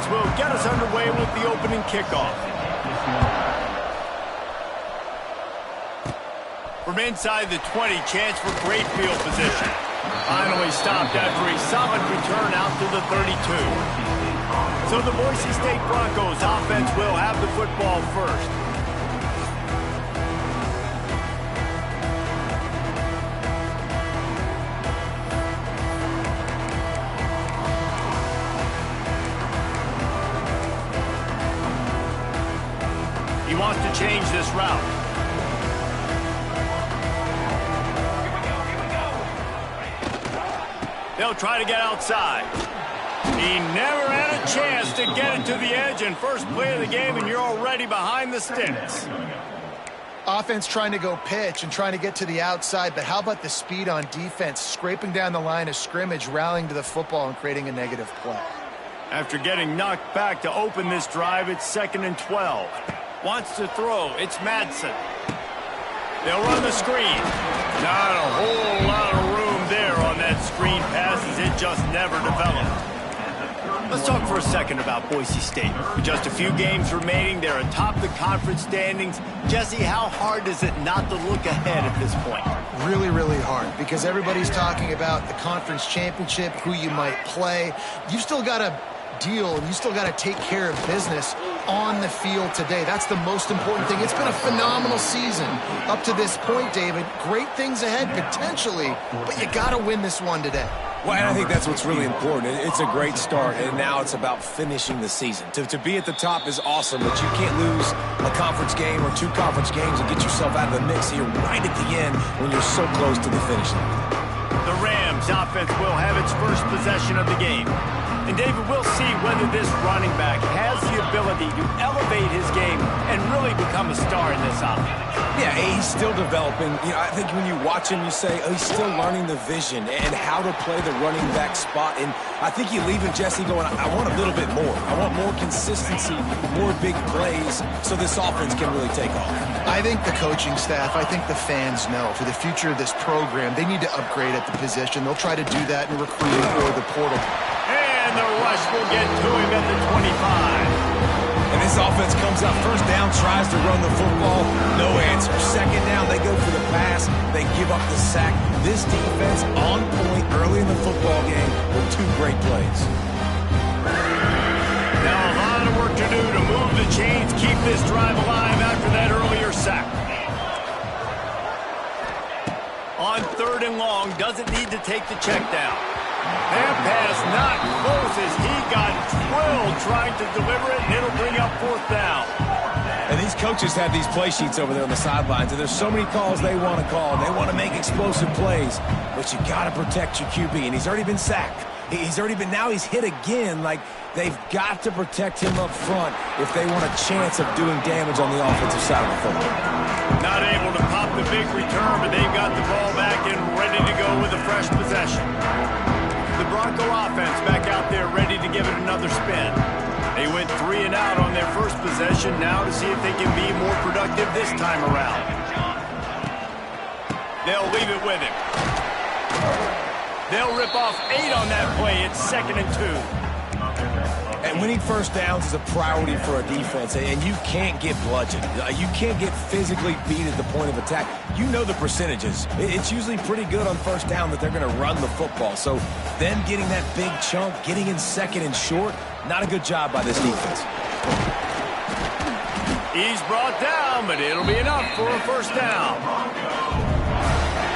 offense will get us underway with the opening kickoff. From inside the 20, chance for great field position. Finally stopped after a solid return out to the 32. So the Boise State Broncos offense will have the football first. He wants to change this route. They'll try to get outside. He never had a chance to get it to the edge, and first play of the game, and you're already behind the sticks. Offense trying to go pitch and trying to get to the outside, but how about the speed on defense, scraping down the line of scrimmage, rallying to the football, and creating a negative play. After getting knocked back to open this drive, it's 2nd and 12. Wants to throw. It's Madsen. They'll run the screen. Not a whole lot of room there on that screen pass, as it just never developed. Let's talk for a second about Boise State. With just a few games remaining, they're atop the conference standings. Jesse, how hard is it not to look ahead at this point? Really, really hard, because everybody's talking about the conference championship, who you might play. You've still got to deal, and you still got to take care of business on the field today. That's the most important thing. It's been a phenomenal season up to this point, David. Great things ahead, potentially, but you got to win this one today. Well, and I think that's what's really important. It's a great start, and now it's about finishing the season. To be at the top is awesome, but you can't lose a conference game or 2 conference games and get yourself out of the mix here right at the end when you're so close to the finish line. The Rams offense will have its first possession of the game. And David, we'll see whether this running back has the ability to elevate his game and really become a star in this offense. Yeah, he's still developing. You know, I think when you watch him, you say, oh, he's still learning the vision and how to play the running back spot. And I think you leave it, Jesse, going, I want a little bit more. I want more consistency, more big plays, so this offense can really take off. I think the coaching staff, I think the fans know for the future of this program, they need to upgrade at the position. They'll try to do that in recruiting or the portal. And the rush will get to him at the 25. And this offense comes up first down, tries to run the football, no answer. Second down, they go for the pass, they give up the sack. This defense on point early in the football game with 2 great plays. Now a lot of work to do to move the chains, keep this drive alive after that earlier sack. On 3rd and long, doesn't need to take the check down. That pass not close as he got drilled trying to deliver it, and it'll bring up 4th down. And these coaches have these play sheets over there on the sidelines, and there's so many calls they want to call. They want to make explosive plays, but you got to protect your QB, and he's already been sacked. He's already been, now he's hit again. Like, they've got to protect him up front if they want a chance of doing damage on the offensive side of the football. Not able to pop the big return, but they've got the ball back and ready to go with a fresh possession. The Bronco offense back out there ready to give it another spin. They went 3 and out on their first possession, now to see if they can be more productive this time around. They'll leave it with him. They'll rip off 8 on that play. It's 2nd and 2. And winning first downs is a priority for a defense, and you can't get bludgeoned. You can't get physically beat at the point of attack. You know the percentages. It's usually pretty good on first down that they're going to run the football. So them getting that big chunk, getting in 2nd and short, not a good job by this defense. He's brought down, but it'll be enough for a first down.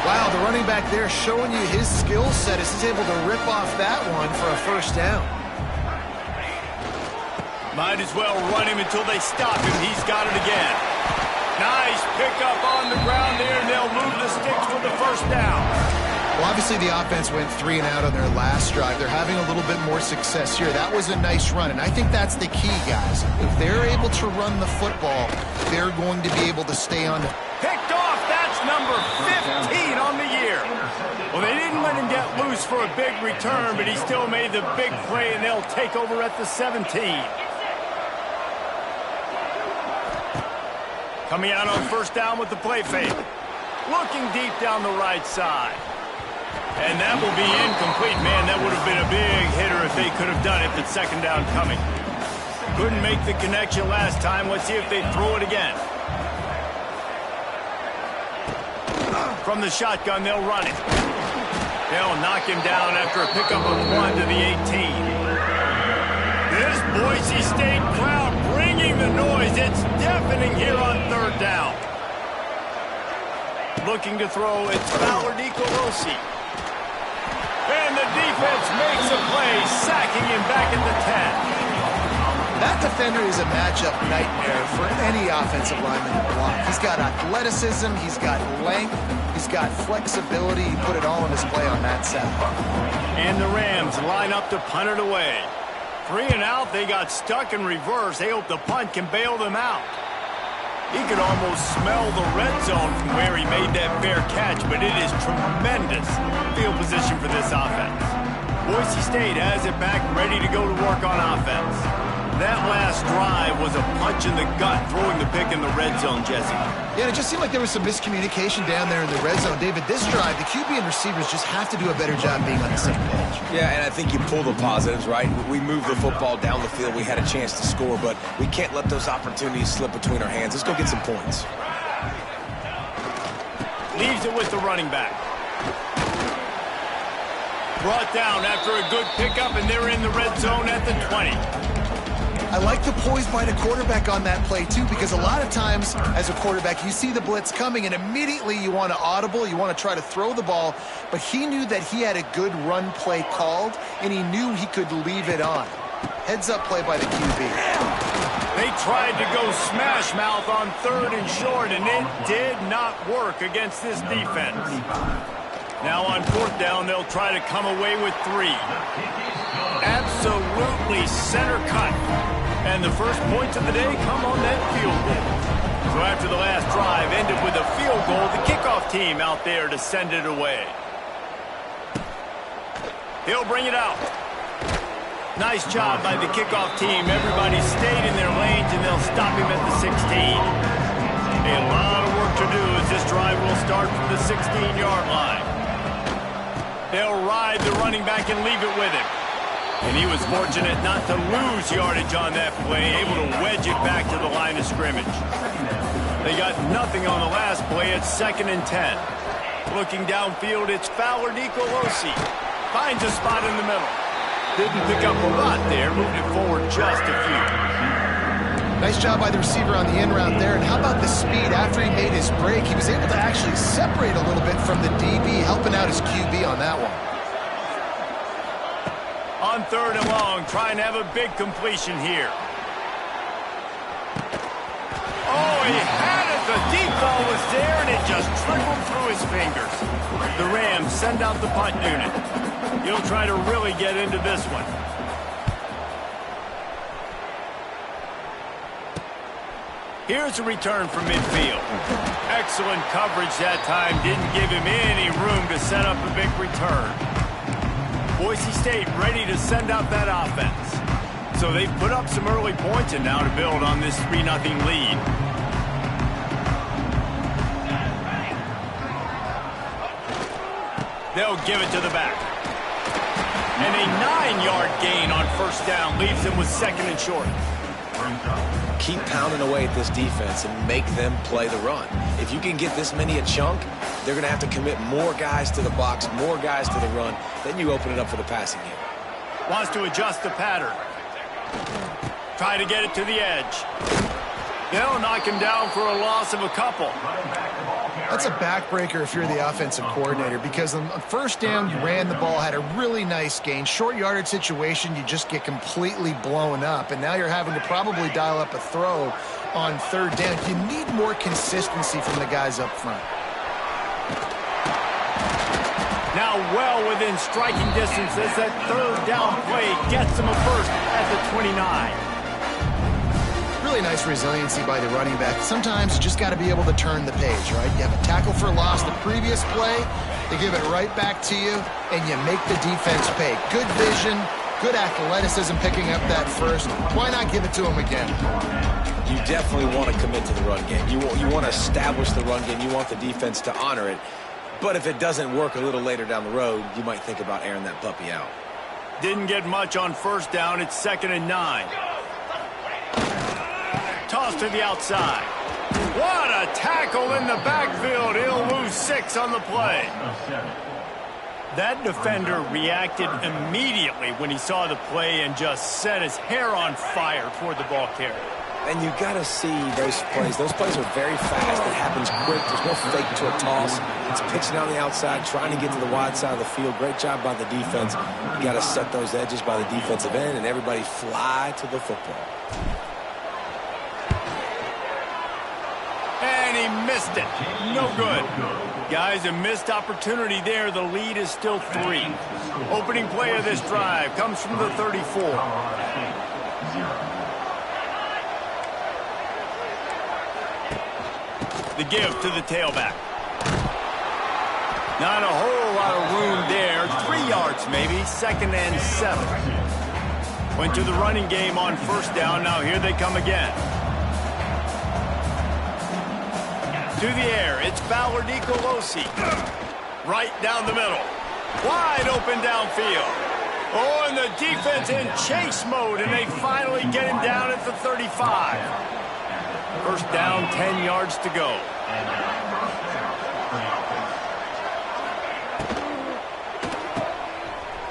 Wow, the running back there showing you his skill set as he's able to rip off that one for a first down. Might as well run him until they stop him. He's got it again. Nice pickup on the ground there, and they'll move the sticks for the first down. Well, obviously the offense went 3 and out on their last drive. They're having a little bit more success here. That was a nice run, and I think that's the key, guys. If they're able to run the football, they're going to be able to stay on the... Picked off. That's number 15 on the year. Well, they didn't let him get loose for a big return, but he still made the big play, and they'll take over at the 17. Coming out on first down with the play fake. Looking deep down the right side. And that will be incomplete. Man, that would have been a big hitter if they could have done it, but 2nd down coming. Couldn't make the connection last time. Let's see if they throw it again. From the shotgun, they'll run it. They'll knock him down after a pickup of 1 to the 18. This Boise State crowd bringing the noise. It's deafening here on 3rd down. Looking to throw, it's Fowler Nicolosi. And the defense makes a play, sacking him back at the 10. That defender is a matchup nightmare for any offensive lineman to block. He's got athleticism, he's got length, he's got flexibility. He put it all on display on that set. And the Rams line up to punt it away. 3 and out, they got stuck in reverse. They hope the punt can bail them out. He could almost smell the red zone from where he made that fair catch, but it is tremendous field position for this offense. Boise State has it back, ready to go to work on offense. That last drive was a punch in the gut, throwing the pick in the red zone, Jesse. Yeah, it just seemed like there was some miscommunication down there in the red zone. David, this drive, the QB and receivers just have to do a better job being on the same page. Yeah, and I think you pull the positives, right? We moved the football down the field. We had a chance to score, but we can't let those opportunities slip between our hands. Let's go get some points. Leaves it with the running back. Brought down after a good pickup, and they're in the red zone at the 20. I like the poise by the quarterback on that play, too, because a lot of times as a quarterback, you see the blitz coming, and immediately you want to audible, you want to try to throw the ball, but he knew that he had a good run play called, and he knew he could leave it on. Heads-up play by the QB. They tried to go smash mouth on 3rd and short, and it did not work against this defense. Now on 4th down, they'll try to come away with 3. Absolutely center cut. And the first points of the day come on that field goal. So after the last drive ended with a field goal, the kickoff team out there to send it away. He'll bring it out. Nice job by the kickoff team. Everybody stayed in their lanes, and they'll stop him at the 16. A lot of work to do as this drive will start from the 16-yard line. They'll ride the running back and leave it with him. And he was fortunate not to lose yardage on that play, able to wedge it back to the line of scrimmage. They got nothing on the last play. It's 2nd and 10. Looking downfield, it's Fowler Nicolosi. Finds a spot in the middle. Didn't pick up a lot there, moved it forward just a few. Nice job by the receiver on the in route there. And how about the speed? After he made his break, he was able to actually separate a little bit from the DB, helping out his QB on that one. On 3rd and long, trying to have a big completion here. Oh, he had it. The deep ball was there, and it just trickled through his fingers. The Rams send out the punt unit. He'll try to really get into this one. Here's a return from midfield. Excellent coverage that time. Didn't give him any room to set up a big return. Boise State ready to send out that offense. So they've put up some early points and now to build on this 3-0 lead. They'll give it to the back. And a 9-yard gain on 1st down leaves them with 2nd and short. Keep pounding away at this defense and make them play the run. If you can get this many a chunk, they're going to have to commit more guys to the box, more guys to the run. Then you open it up for the passing game. Wants to adjust the pattern. Try to get it to the edge. They'll knock him down for a loss of a couple. That's a backbreaker if you're the offensive coordinator, because on 1st down, you ran the ball, had a really nice gain. Short yardage situation, you just get completely blown up, and now you're having to probably dial up a throw on 3rd down. You need more consistency from the guys up front. Now well within striking distance as that 3rd down play gets them a first at the 29. Really nice resiliency by the running back. Sometimes you just got to be able to turn the page, right? You have a tackle for loss the previous play, they give it right back to you, and you make the defense pay. Good vision, good athleticism picking up that first. Why not give it to them again? You definitely want to commit to the run game. You want to establish the run game. You want the defense to honor it. But if it doesn't work a little later down the road, you might think about airing that puppy out. Didn't get much on 1st down. It's 2nd and 9. Toss to the outside. What a tackle in the backfield. He'll lose 6 on the play. That defender reacted immediately when he saw the play and just set his hair on fire toward the ball carrier. And you got to see those plays. Those plays are very fast. It happens quick. There's no fake to a toss. It's pitching on the outside, trying to get to the wide side of the field. Great job by the defense. You got to set those edges by the defensive end, and everybody fly to the football. And he missed it. No good. Guys, a missed opportunity there. The lead is still 3. Opening play of this drive comes from the 34. The give to the tailback. Not a whole lot of room there. 3 yards maybe. 2nd and 7. Went to the running game on 1st down. Now here they come again. To the air, it's Ballard Nicolosi. Right down the middle. Wide open downfield. Oh, and the defense in chase mode, and they finally get him down at the 35. 1st down, 10 yards to go.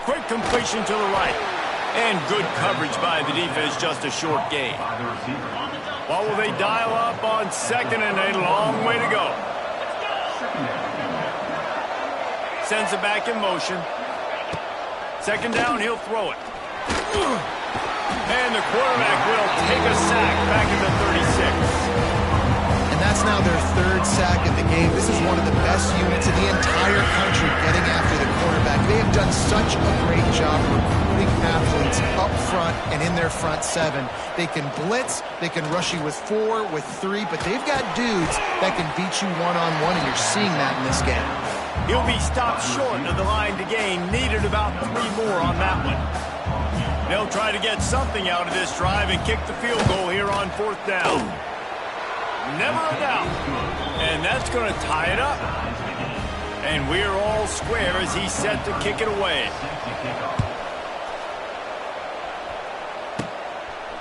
Quick completion to the right. And good coverage by the defense, just a short gain. What will they dial up on 2nd and a long way to go? Sends it back in motion. 2nd down, he'll throw it. And the quarterback will take a sack back at the 36. And that's now their 3rd sack of the game. This is one of the best units in the entire country getting after the quarterback. They have done such a great job recruiting athletes up front and in their front 7. They can blitz, they can rush you with 4, with 3, but they've got dudes that can beat you one-on-one, and you're seeing that in this game. He'll be stopped short of the line to gain. Needed about 3 more on that one. They'll try to get something out of this drive and kick the field goal here on 4th down. Never a doubt. And that's going to tie it up. And we're all square as he's set to kick it away.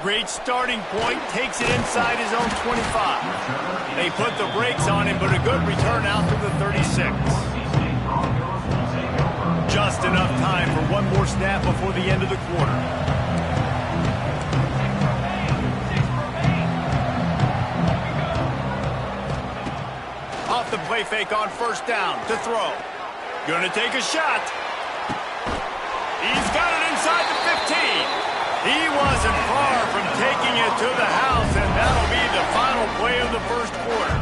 Great starting point. Takes it inside his own 25. They put the brakes on him, but a good return out to the 36. Just enough time for one more snap before the end of the quarter. Off the play fake on 1st down to throw. Gonna take a shot. He's got it inside the 15. He wasn't far from taking it to the house, and that'll be the final play of the 1st quarter.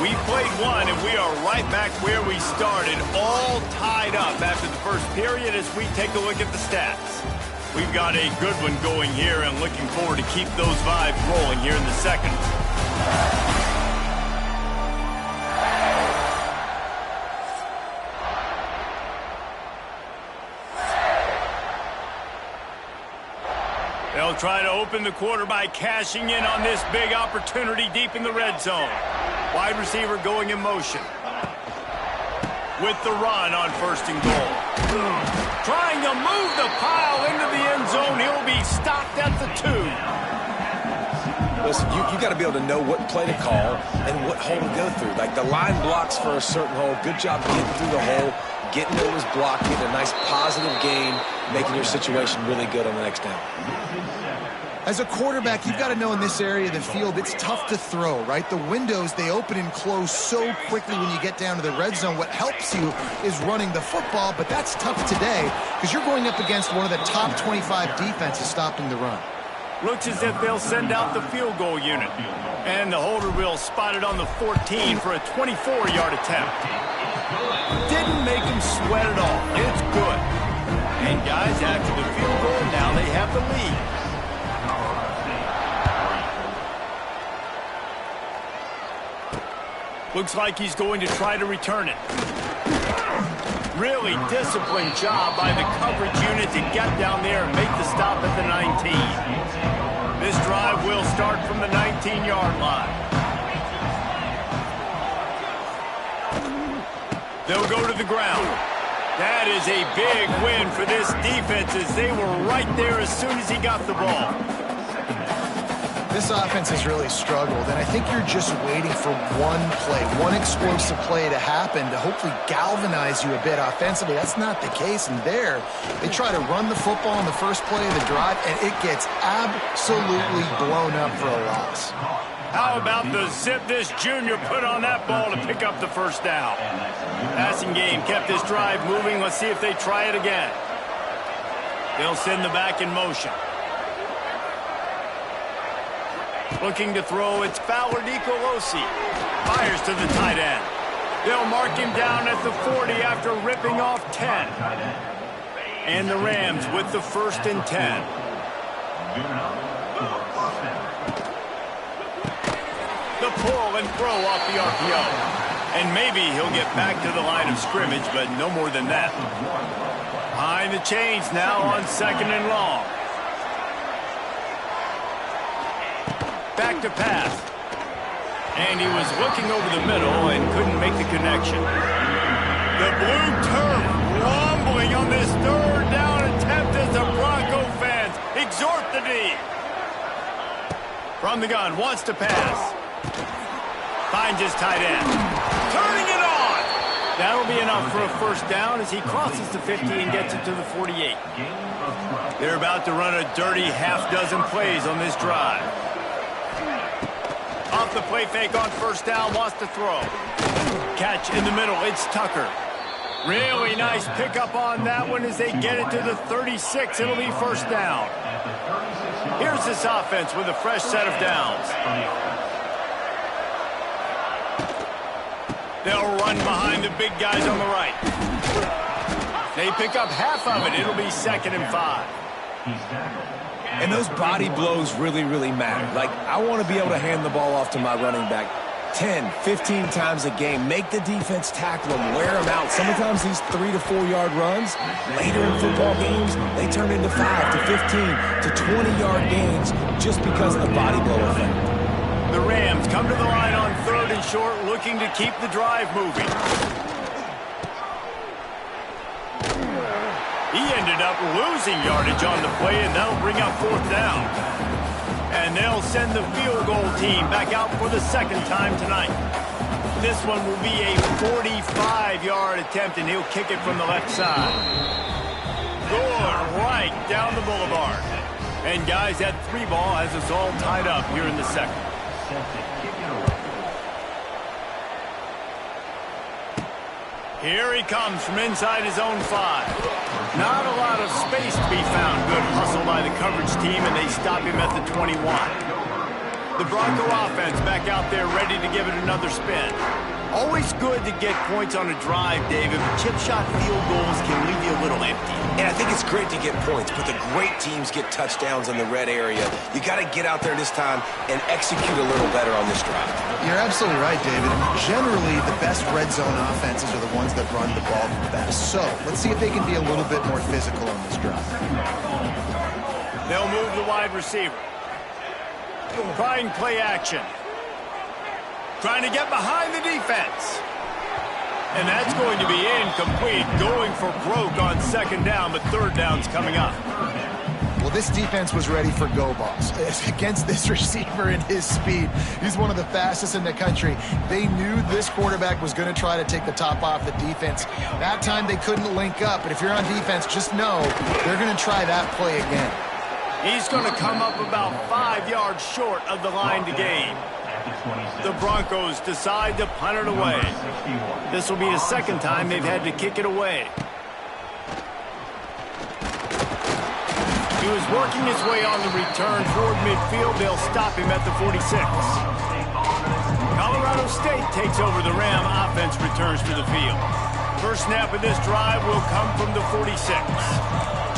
We played 1, and we are right back where we started, all tied up after the 1st period as we take a look at the stats. We've got a good one going here, and looking forward to keep those vibes rolling here in the 2nd. They'll try to open the quarter by cashing in on this big opportunity deep in the red zone. Wide receiver going in motion. With the run on 1st and goal. Trying to move the pile into the end zone. He'll be stopped at the 2. Listen, you got to be able to know what play to call and what hole to go through. Like the line blocks for a certain hole. Good job getting through the hole, getting over his block, getting a nice positive gain, making your situation really good on the next down. As a quarterback, you've got to know in this area of the field, it's tough to throw, right? The windows, they open and close so quickly when you get down to the red zone. What helps you is running the football, but that's tough today because you're going up against one of the top 25 defenses stopping the run. Looks as if they'll send out the field goal unit. And the holder will spot it on the 14 for a 24-yard attempt. Didn't make him sweat at all. It's good. And guys, after the field goal, now they have the lead. Looks like he's going to try to return it. Really disciplined job by the coverage unit to get down there and make the stop at the 19. This drive will start from the 19-yard line. They'll go to the ground. That is a big win for this defense as they were right there as soon as he got the ball. This offense has really struggled, and I think you're just waiting for one play, one explosive play to happen to hopefully galvanize you a bit offensively. That's not the case, and there, they try to run the football in the first play of the drive, and it gets absolutely blown up for a loss. How about the zip this junior put on that ball to pick up the first down? Passing game kept this drive moving. Let's see if they try it again. They'll send the back in motion. Looking to throw, it's Fowler Nicolosi. Fires to the tight end. They'll mark him down at the 40 after ripping off 10. And the Rams with the 1st and 10. The pull and throw off the RPO. And maybe he'll get back to the line of scrimmage, but no more than that. Behind the chains now on 2nd and long. Back to pass. And he was looking over the middle and couldn't make the connection. The blue turf rumbling on this 3rd down attempt as the Bronco fans exhort the D. From the gun, wants to pass. Finds his tight end. Turning it on. That'll be enough for a 1st down as he crosses the 50 and gets it to the 48. They're about to run a dirty half-dozen plays on this drive. Off the play fake on 1st down, wants to throw. Catch in the middle, it's Tucker. Really nice pickup on that one as they get it to the 36. It'll be 1st down. Here's this offense with a fresh set of downs. They'll run behind the big guys on the right. They pick up half of it. It'll be 2nd and 5. And those body blows really, really matter. Like, I want to be able to hand the ball off to my running back 10, 15 times a game. Make the defense tackle them, wear them out. Sometimes these 3 to 4 yard runs, later in football games, they turn into 5 to 15 to 20-yard gains just because of the body blow effect. The Rams come to the line on 3rd and short, looking to keep the drive moving. He ended up losing yardage on the play, and that'll bring up 4th down. And they'll send the field goal team back out for the 2nd time tonight. This one will be a 45-yard attempt, and he'll kick it from the left side. Good, right down the boulevard. And guys, that 3 ball has us all tied up here in the 2nd. Here he comes from inside his own 5. Not a lot of space to be found. Good hustle by the coverage team, and they stop him at the 21. The Bronco offense back out there ready to give it another spin. Always good to get points on a drive, David, but chip shot field goals can leave you a little empty. And I think it's great to get points, but the great teams get touchdowns in the red area. You got to get out there this time and execute a little better on this drive. You're absolutely right, David. Generally, the best red zone offenses are the ones that run the ball the best. So let's see if they can be a little bit more physical on this drive. They'll move the wide receiver. Trying play action. Trying to get behind the defense. And that's going to be incomplete. Going for broke on 2nd down, but 3rd down's coming up. Well, this defense was ready for go balls. Against this receiver and his speed, he's one of the fastest in the country. They knew this quarterback was going to try to take the top off the defense. That time they couldn't link up, but if you're on defense, just know they're going to try that play again. He's going to come up about 5 yards short of the line to gain. The Broncos decide to punt it away. This will be the 2nd time they've had to kick it away. He was working his way on the return toward midfield. They'll stop him at the 46. Colorado State takes over. The Ram offense returns to the field. First snap of this drive will come from the 46.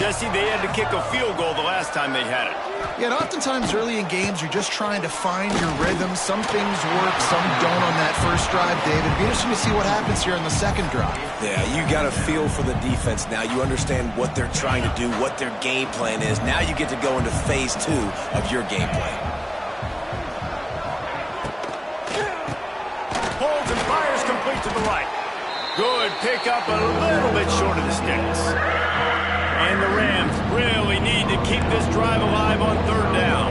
Jesse, they had to kick a field goal the last time they had it. Yeah, and oftentimes early in games, you're just trying to find your rhythm. Some things work, some don't on that first drive, David. It'd be interesting to see what happens here in the 2nd drive. Yeah, you got a feel for the defense now. You understand what they're trying to do, what their game plan is. Now you get to go into phase 2 of your game plan. Holds and fires complete to the right. Good pickup, a little bit short of the sticks. And the Rams really need to keep this drive alive on third down.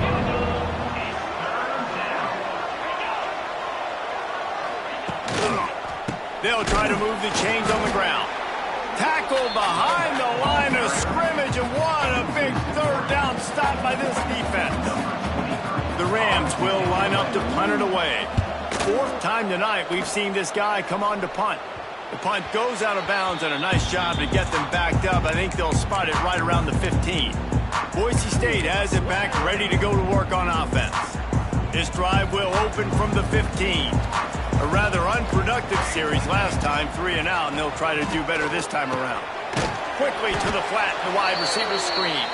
They'll try to move the chains on the ground. Tackled behind the line of scrimmage, and what a big third down stop by this defense. The Rams will line up to punt it away. Fourth time tonight we've seen this guy come on to punt. The punt goes out of bounds, and a nice job to get them backed up. I think they'll spot it right around the 15. Boise State has it back, ready to go to work on offense. This drive will open from the 15. A rather unproductive series last time, 3 and out, and they'll try to do better this time around. Quickly to the flat, the wide receiver screen.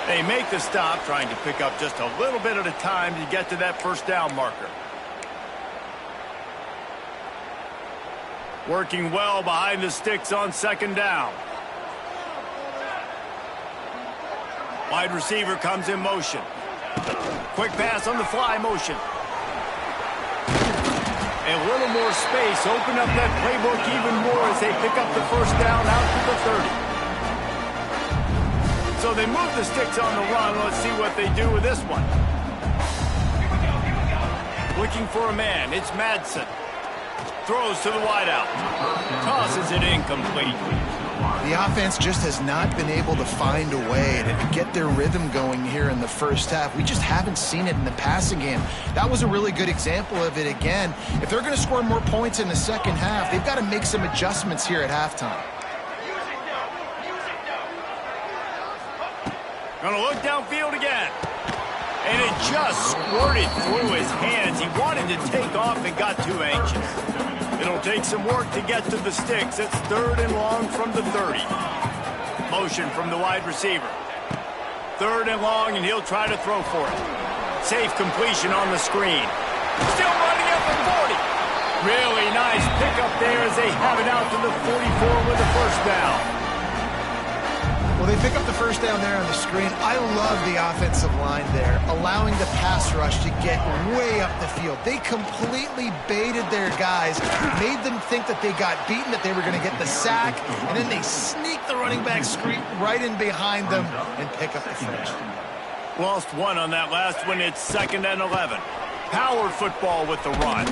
They make the stop, trying to pick up just a little bit at a time to get to that first down marker. Working well behind the sticks on second down. Wide receiver comes in motion. Quick pass on the fly motion. A little more space. Open up that playbook even more as they pick up the first down out to the 30. So they move the sticks on the run. Let's see what they do with this one. Looking for a man. It's Madsen. Throws to the wideout. Tosses it incomplete. The offense just has not been able to find a way to get their rhythm going here in the first half. We just haven't seen it in the passing game. That was a really good example of it again. If they're going to score more points in the second half, they've got to make some adjustments here at halftime. Gonna look downfield again. And it just squirted through his hands. He wanted to take off and got too anxious. It'll take some work to get to the sticks. It's third and long from the 30. Motion from the wide receiver. Third and long, and he'll try to throw for it. Safe completion on the screen. Still running at the 40. Really nice pickup there as they have it out to the 44 with the first down. Well, they pick up the first down there on the screen. I love the offensive line there, allowing the pass rush to get way up the field. They completely baited their guys, made them think that they got beaten, that they were going to get the sack, and then they sneak the running back screen right in behind them and pick up the first. Lost one on that last one. It's 2nd and 11. Power football with the run.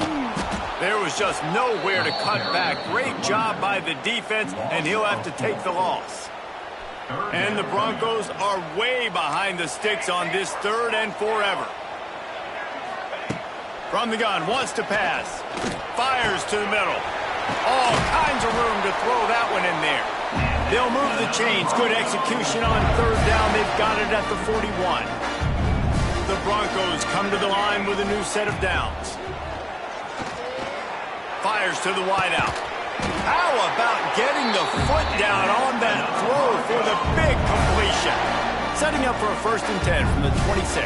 There was just nowhere to cut back. Great job by the defense, and he'll have to take the loss. And the Broncos are way behind the sticks on this 3rd and forever. From the gun, wants to pass. Fires to the middle. All kinds of room to throw that one in there. They'll move the chains. Good execution on 3rd down. They've got it at the 41. The Broncos come to the line with a new set of downs. Fires to the wideout. How about getting the foot down on that throw for the big completion? Setting up for a 1st and 10 from the 26.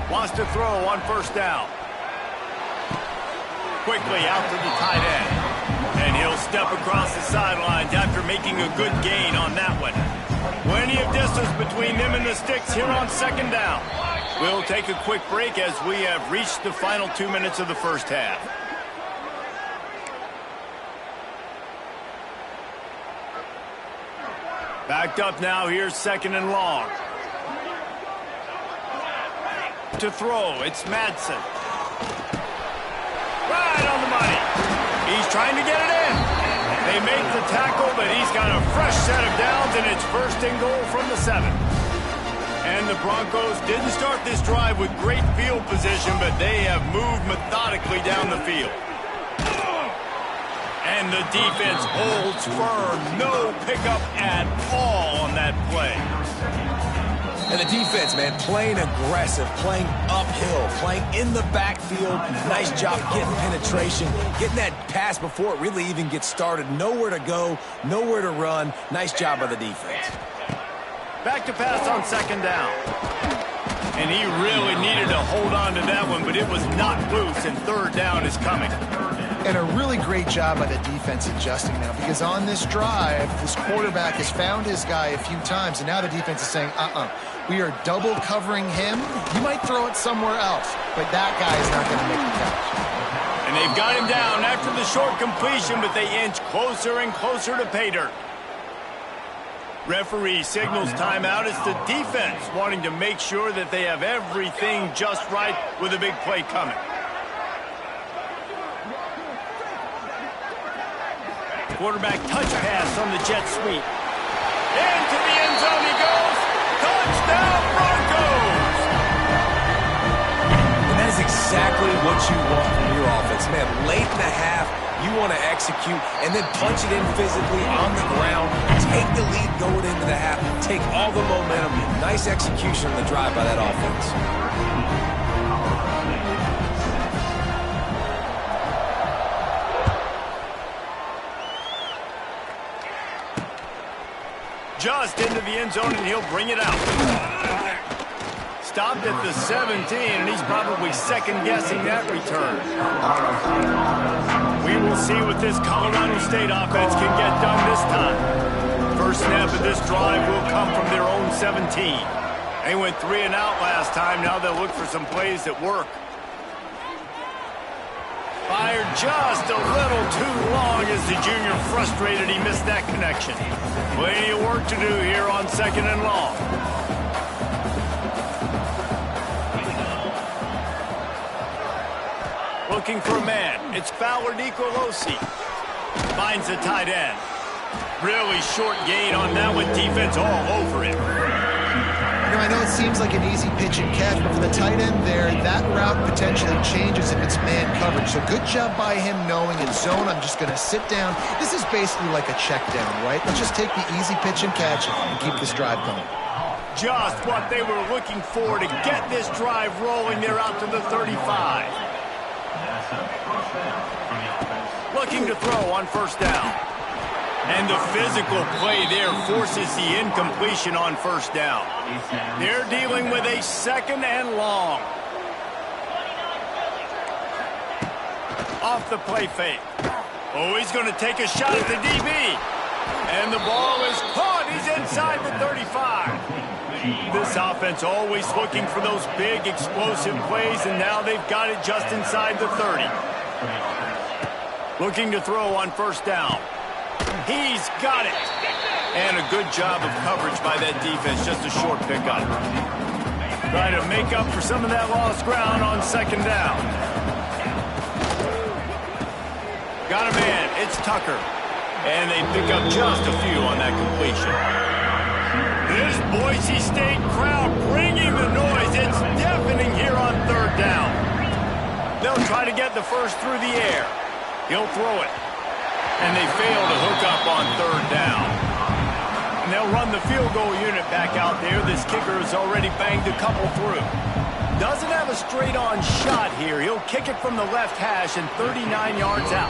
Wants to throw on 1st down. Quickly out to the tight end. And he'll step across the sidelines after making a good gain on that one. Plenty of distance between them and the sticks here on 2nd down. We'll take a quick break as we have reached the final 2 minutes of the first half. Backed up now, here's 2nd and long. To throw, it's Madsen. Right on the money. He's trying to get it in. They make the tackle, but he's got a fresh set of downs, and it's 1st and goal from the 7. And the Broncos didn't start this drive with great field position, but they have moved methodically down the field. And the defense holds firm. No pickup at all on that play. And the defense, man, playing aggressive, playing uphill, playing in the backfield. Nice job getting penetration, getting that pass before it really even gets started. Nowhere to go, nowhere to run. Nice job by the defense. Back to pass on 2nd down. And he really needed to hold on to that one, but it was not loose, and 3rd down is coming. And a really great job by the defense adjusting now, because on this drive, this quarterback has found his guy a few times, and now the defense is saying, we are double covering him. You might throw it somewhere else, but that guy is not going to make the catch. And they've got him down after the short completion, but they inch closer and closer to pay dirt. Referee signals timeout. It's the defense wanting to make sure that they have everything just right with a big play coming. Quarterback touch pass on the jet sweep. Into the end zone he goes. Touchdown Broncos! And that is exactly what you want from your offense. Man, late in the half, you want to execute and then punch it in physically on the ground. Take the lead going into the half. Take all the momentum. Nice execution on the drive by that offense. Just into the end zone, and he'll bring it out. Stopped at the 17, and he's probably second-guessing that return. We will see what this Colorado State offense can get done this time. First snap of this drive will come from their own 17. They went 3 and out last time. Now they'll look for some plays that work. Fired just a little too long as the junior frustrated he missed that connection. Plenty of work to do here on 2nd and long. Looking for a man. It's Fowler Nicolosi. Finds the tight end. Really short gain on that one. Defense all over it. I know it seems like an easy pitch and catch, but for the tight end there, that route potentially changes if it's man coverage. So good job by him knowing in zone, I'm just going to sit down. This is basically like a check down, right? Let's just take the easy pitch and catch and keep this drive going. Just what they were looking for to get this drive rolling. They're out to the 35. Looking to throw on first down. And the physical play there forces the incompletion on first down. They're dealing with a 2nd and long. Off the play fake. Oh, he's going to take a shot at the DB. And the ball is caught. He's inside the 35. This offense always looking for those big explosive plays, and now they've got it just inside the 30. Looking to throw on first down. He's got it. And a good job of coverage by that defense. Just a short pickup. Try to make up for some of that lost ground on 2nd down. Got a man. It's Tucker. And they pick up just a few on that completion. This Boise State crowd bringing the noise. It's deafening here on 3rd down. They'll try to get the first through the air. He'll throw it. And they fail to hook up on 3rd down. And they'll run the field goal unit back out there. This kicker has already banged a couple through. Doesn't have a straight-on shot here. He'll kick it from the left hash and 39 yards out.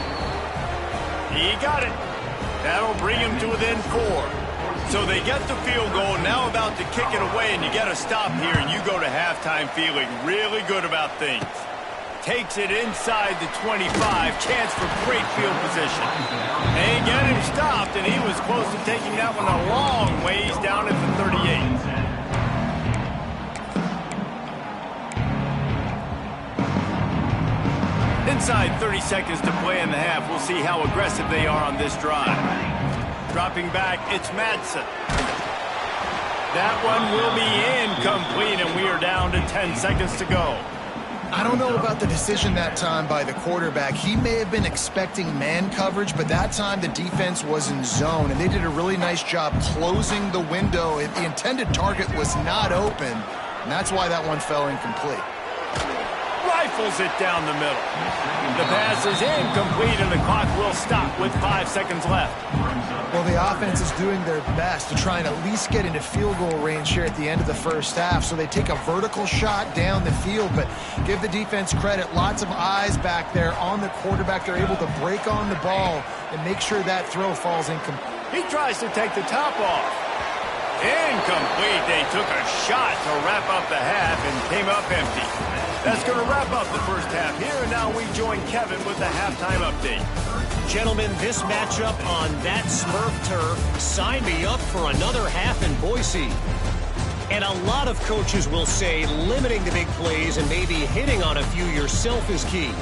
He got it. That'll bring him to within 4. So they get the field goal, now about to kick it away, and you get a stop here, and you go to halftime feeling really good about things. Takes it inside the 25. Chance for great field position. They get him stopped, and he was close to taking that one a long ways down at the 38. Inside 30 seconds to play in the half. We'll see how aggressive they are on this drive. Dropping back, it's Madsen. That one will be incomplete, and we are down to 10 seconds to go. I don't know about the decision that time by the quarterback. He may have been expecting man coverage, but that time the defense was in zone, and they did a really nice job closing the window. The intended target was not open, and that's why that one fell incomplete. Rifles it down the middle. The pass is incomplete, and the clock will stop with 5 seconds left. Well, the offense is doing their best to try and at least get into field goal range here at the end of the first half. So they take a vertical shot down the field, but give the defense credit. Lots of eyes back there on the quarterback. They're able to break on the ball and make sure that throw falls incomplete. He tries to take the top off. Incomplete. They took a shot to wrap up the half and came up empty. That's going to wrap up the first half here, and now we join Kevin with the halftime update. Gentlemen, this matchup on that Smurf turf, sign me up for another half in Boise. And a lot of coaches will say limiting the big plays and maybe hitting on a few yourself is key.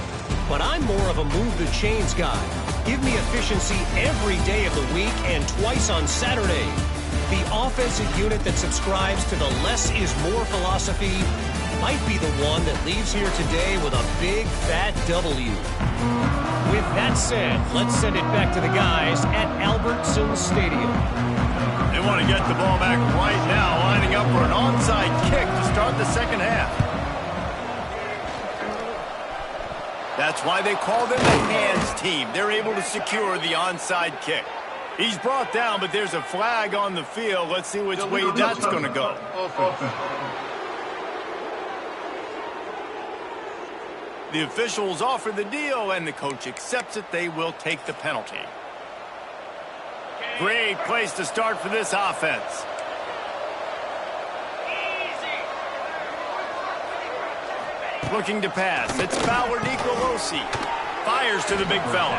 but I'm more of a move the chains guy. Give me efficiency every day of the week and twice on Saturday. The offensive unit that subscribes to the less is more philosophy might be the one that leaves here today with a big fat W. With that said, let's send it back to the guys at Albertson Stadium. They want to get the ball back right now, lining up for an onside kick to start the second half. That's why they call them the hands team. They're able to secure the onside kick. He's brought down, but there's a flag on the field. Let's see which way that's going to go. The officials offer the deal, and the coach accepts it. They will take the penalty. Great place to start for this offense. Looking to pass. It's Bauer Nicolosi. Fires to the big fella.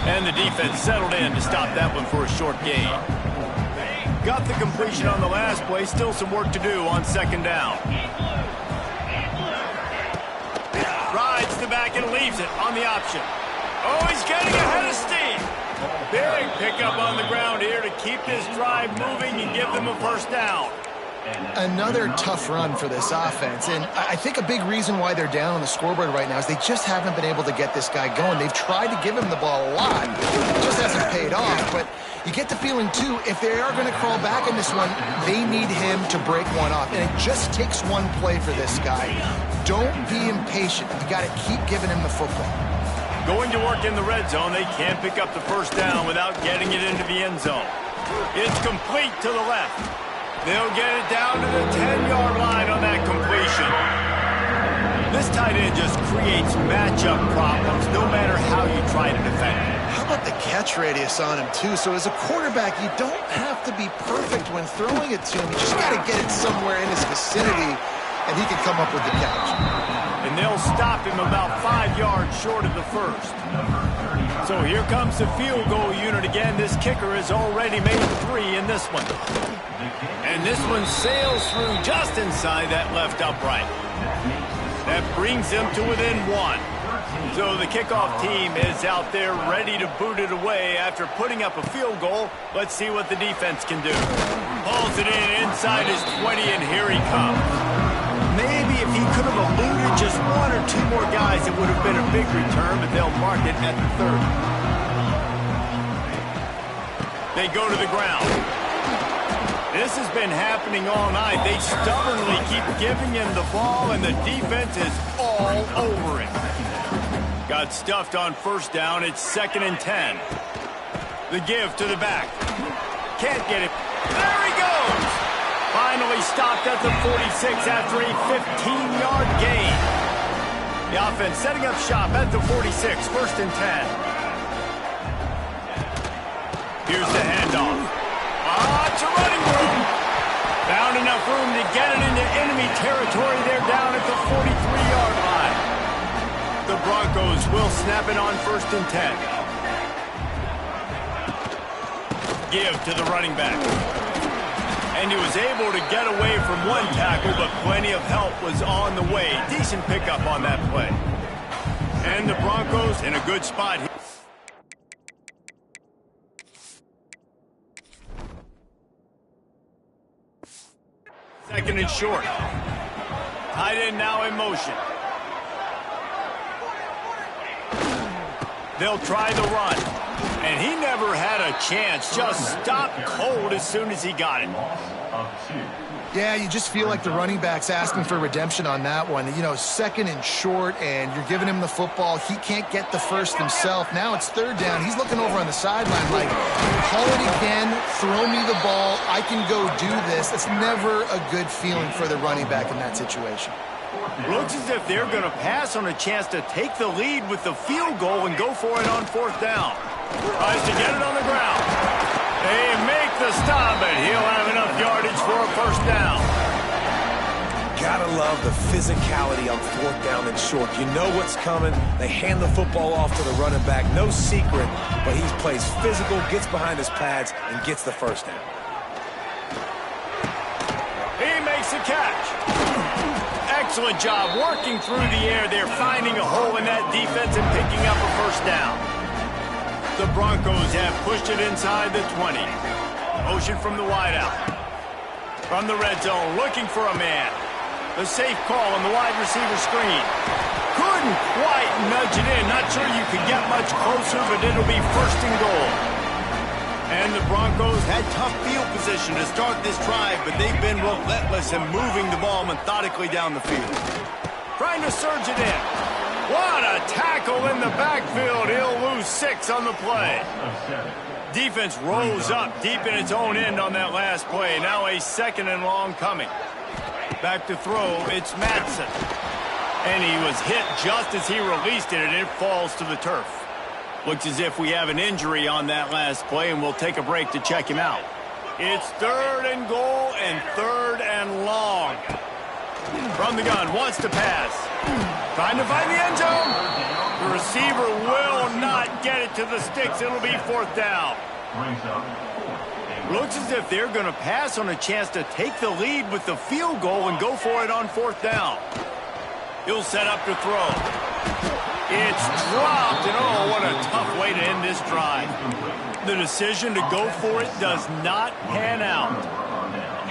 And the defense settled in to stop that one for a short gain. Got the completion on the last play. Still some work to do on second down. Rides the back and leaves it on the option. Oh, he's getting ahead of steam. Big pickup on the ground here to keep this drive moving and give them a first down. Another tough run for this offense, and I think a big reason why they're down on the scoreboard right now is they just haven't been able to get this guy going. They've tried to give him the ball a lot. It just hasn't paid off, but you get the feeling, too, if they are going to crawl back in this one, they need him to break one off, and it just takes one play for this guy. Don't be impatient. You got to keep giving him the football. Going to work in the red zone, they can't pick up the first down without getting it into the end zone. It's complete to the left. They'll get it down to the 10-yard line on that completion. This tight end just creates matchup problems no matter how you try to defend it. How about the catch radius on him, too? So as a quarterback, you don't have to be perfect when throwing it to him. You just got to get it somewhere in his vicinity, and he can come up with the catch. And they'll stop him about 5 yards short of the first. So here comes the field goal unit again. This kicker has already made 3 in this one. And this one sails through just inside that left upright. That brings them to within 1. So the kickoff team is out there ready to boot it away after putting up a field goal. Let's see what the defense can do. Pulls it in inside his 20, and here he comes. Maybe if he could have eluded just 1 or 2 more guys, it would have been a big return, but they'll mark it at the 30. They go to the ground. This has been happening all night. They stubbornly keep giving him the ball, and the defense is all over him. Got stuffed on first down. It's 2nd and 10. The give to the back. Can't get it. There he goes. Finally stopped at the 46 after a 15-yard gain. The offense setting up shop at the 46, 1st and 10. Here's the handoff. It's a running room. Found enough room to get it into enemy territory. They're down at the 43-yard line. The Broncos will snap it on 1st and 10. Give to the running back. And he was able to get away from one tackle, but plenty of help was on the way. Decent pickup on that play. And the Broncos in a good spot here. 2nd and short. Tight end now in motion. They'll try the run. And he never had a chance. Just stopped cold as soon as he got it. Yeah, you just feel like the running back's asking for redemption on that one. You know, 2nd and short, and you're giving him the football. He can't get the first himself. Now it's 3rd down. He's looking over on the sideline like, call it again, throw me the ball, I can go do this. It's never a good feeling for the running back in that situation. Looks as if they're going to pass on a chance to take the lead with the field goal and go for it on 4th down. Tries to get it on the ground. They make the stop, but he'll have enough yardage for a 1st down. Gotta love the physicality on 4th down and short. You know what's coming. They hand the football off to the running back. No secret, but he plays physical, gets behind his pads, and gets the 1st down. He makes the catch. Excellent job working through the air there, finding a hole in that defense and picking up a first down. The Broncos have pushed it inside the 20. Motion from the wideout. From the red zone, looking for a man. The safe call on the wide receiver screen. Couldn't quite nudge it in. Not sure you could get much closer, but it'll be first and goal. And the Broncos had tough field position to start this drive, but they've been relentless in moving the ball methodically down the field. Trying to surge it in. What a tackle in the backfield. He'll lose 6 on the play. Defense rolls up deep in its own end on that last play. Now a second and long coming. Back to throw, it's Madsen. And he was hit just as he released it, and it falls to the turf. Looks as if we have an injury on that last play, and we'll take a break to check him out. It's 3rd and goal and 3rd and long. From the gun, wants to pass. Trying to find the end zone. The receiver will not get it to the sticks. It'll be 4th down. Looks as if they're going to pass on a chance to take the lead with the field goal and go for it on 4th down. He'll set up to throw. It's dropped, and oh, what a tough way to end this drive. The decision to go for it does not pan out.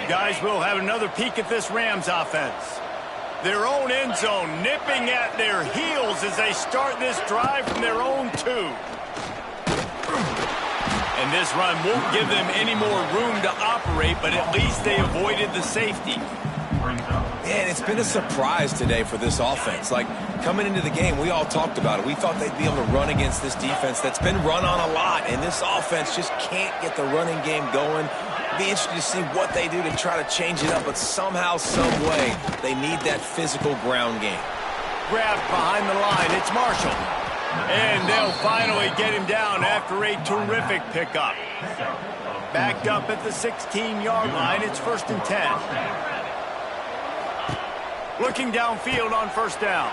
Guys, we'll have another peek at this Rams offense. Their own end zone nipping at their heels as they start this drive from their own 2. And this run won't give them any more room to operate, but at least they avoided the safety. And it's been a surprise today for this offense. Like, coming into the game, we all talked about it. We thought they'd be able to run against this defense that's been run on a lot, and this offense just can't get the running game going. Be interested to see what they do to try to change it up, but somehow, some way, they need that physical ground game. Grabbed behind the line, it's Marshall. And they'll finally get him down after a terrific pickup. Backed up at the 16-yard line, it's 1st and 10. Looking downfield on 1st down.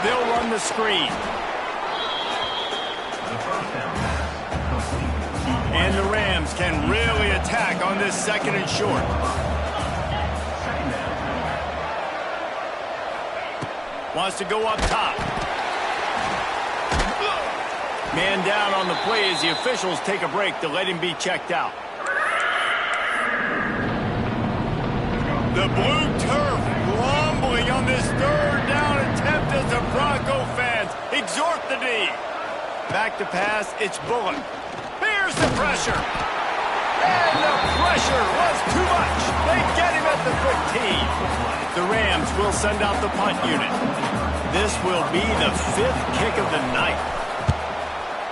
They'll run the screen. And the Rams can really attack on this 2nd and short. Wants to go up top. Man down on the play as the officials take a break to let him be checked out. The blue turf rumbling on this 3rd down attempt as the Bronco fans exhort the D. Back to pass, it's Bullock. Here's the pressure. And the pressure was too much. They get him at the 15. The Rams will send out the punt unit. This will be the 5th kick of the night.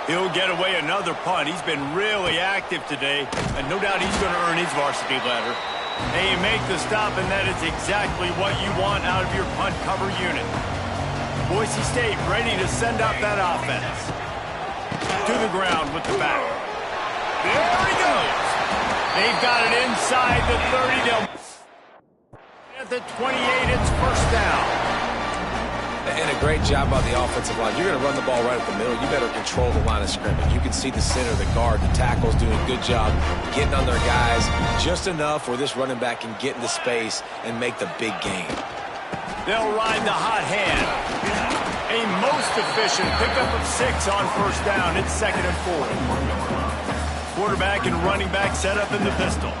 He'll get away another punt. He's been really active today, and no doubt he's going to earn his varsity ladder. And you make the stop, and that is exactly what you want out of your punt cover unit. Boise State ready to send up that offense. To the ground with the back. There he goes. They've got it inside the 30. They'll at the 28, it's 1st down. And a great job by the offensive line. You're going to run the ball right at the middle. You better control the line of scrimmage. You can see the center, the guard, the tackles doing a good job getting on their guys just enough where this running back can get into space and make the big game. They'll ride the hot hand. A most efficient pickup of 6 on 1st down. It's 2nd and 4. Quarterback and running back set up in the pistol.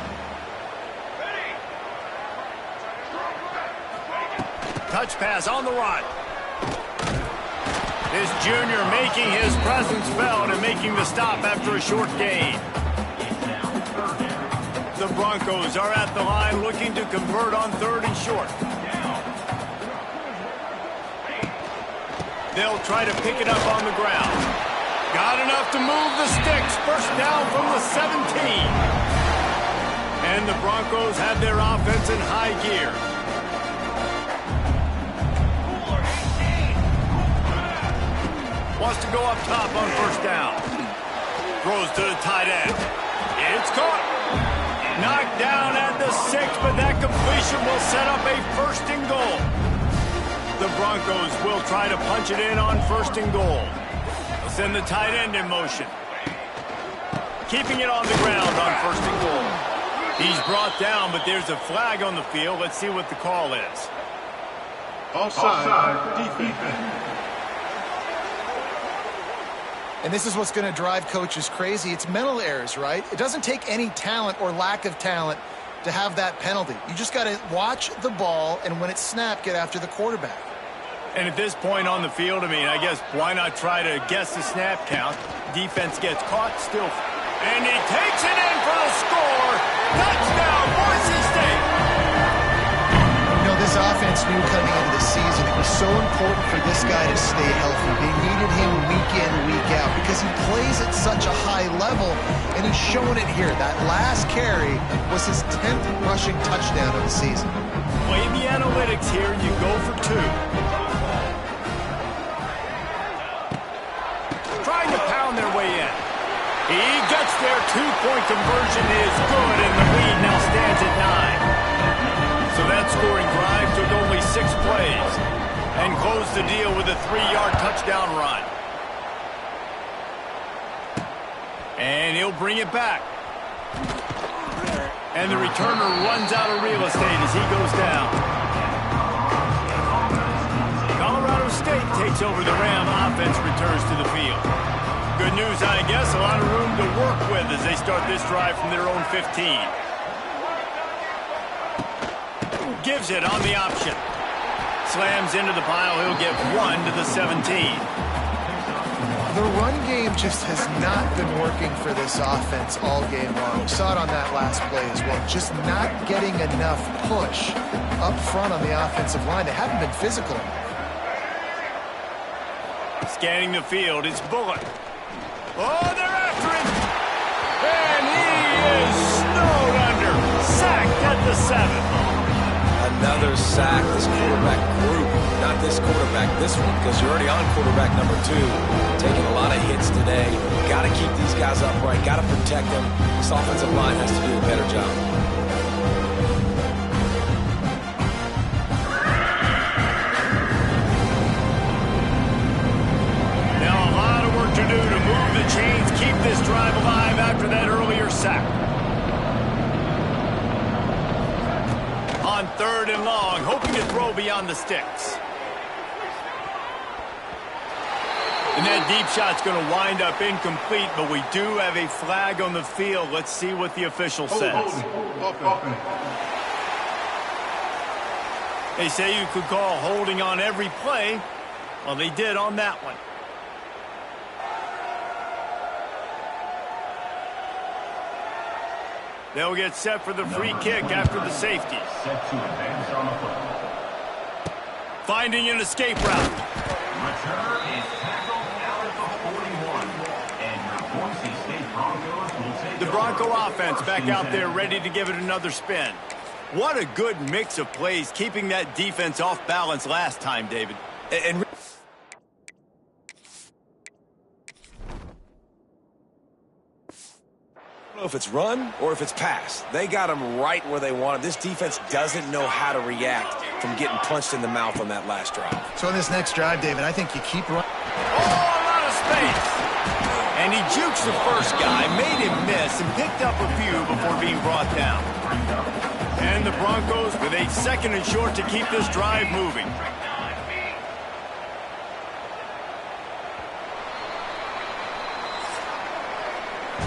Touch pass on the run. This junior making his presence felt and making the stop after a short gain. The Broncos are at the line looking to convert on 3rd and short. They'll try to pick it up on the ground. Got enough to move the sticks. 1st down from the 17. And the Broncos have their offense in high gear. Wants to go up top on 1st down. Throws to the tight end. It's caught. Knocked down at the 6, but that completion will set up a 1st and goal. The Broncos will try to punch it in on 1st and goal. They'll send the tight end in motion. Keeping it on the ground on 1st and goal. He's brought down, but there's a flag on the field. Let's see what the call is. Offside defense. And this is what's going to drive coaches crazy. It's mental errors, right? It doesn't take any talent or lack of talent to have that penalty. You just got to watch the ball, and when it's snapped, get after the quarterback. And at this point on the field, I mean, I guess why not try to guess the snap count? Defense gets caught still. And he takes it in for the score. Touchdown, Boise State. You know, this offense knew coming into the season it was so important for this guy to stay healthy. They needed him week in, week out because he plays at such a high level, and he's showing it here. That last carry was his 10th rushing touchdown of the season. Play the analytics here, you go for 2. Trying to pound their way in. He gets there. 2-point conversion is good, and the lead now stands at 9. So that scoring drive took only 6 plays and closed the deal with a 3-yard touchdown run. And he'll bring it back. And the returner runs out of real estate as he goes down. Colorado State takes over the Ram offense, returns to the field. Good news, I guess, a lot of room to work with as they start this drive from their own 15. Gives it on the option. Slams into the pile. He'll get 1 to the 17. The run game just has not been working for this offense all game long. We saw it on that last play as well. Just not getting enough push up front on the offensive line. They haven't been physical enough. Scanning the field, it's Bullock. Oh, they're after him. And he is snowed under. Sacked at the 7. Another sack. This quarterback group, not this quarterback, this one, because you're already on quarterback number 2. Taking a lot of hits today. Got to keep these guys upright. Got to protect them. This offensive line has to do a better job. Now a lot of work to do to move the chains, keep this drive alive after that earlier sack. On 3rd and long, hoping to throw beyond the sticks. And that deep shot's going to wind up incomplete, but we do have a flag on the field. Let's see what the official says. They say you could call holding on every play. Well, they did on that one. They'll get set for the free kick after the safety. Set to advance on the football. Finding an escape route. Returner is tackled out at the 41. And your Boise State Broncos will take The Bronco offense back out there ready to give it another spin. What a good mix of plays, keeping that defense off balance last time, David. And I don't know if it's run or if it's pass. They got them right where they want them. This defense doesn't know how to react from getting punched in the mouth on that last drive. So on this next drive, David, I think you keep running. Oh, a lot of space. And he jukes the first guy, made him miss, and picked up a few before being brought down. And the Broncos with a 2nd and short to keep this drive moving.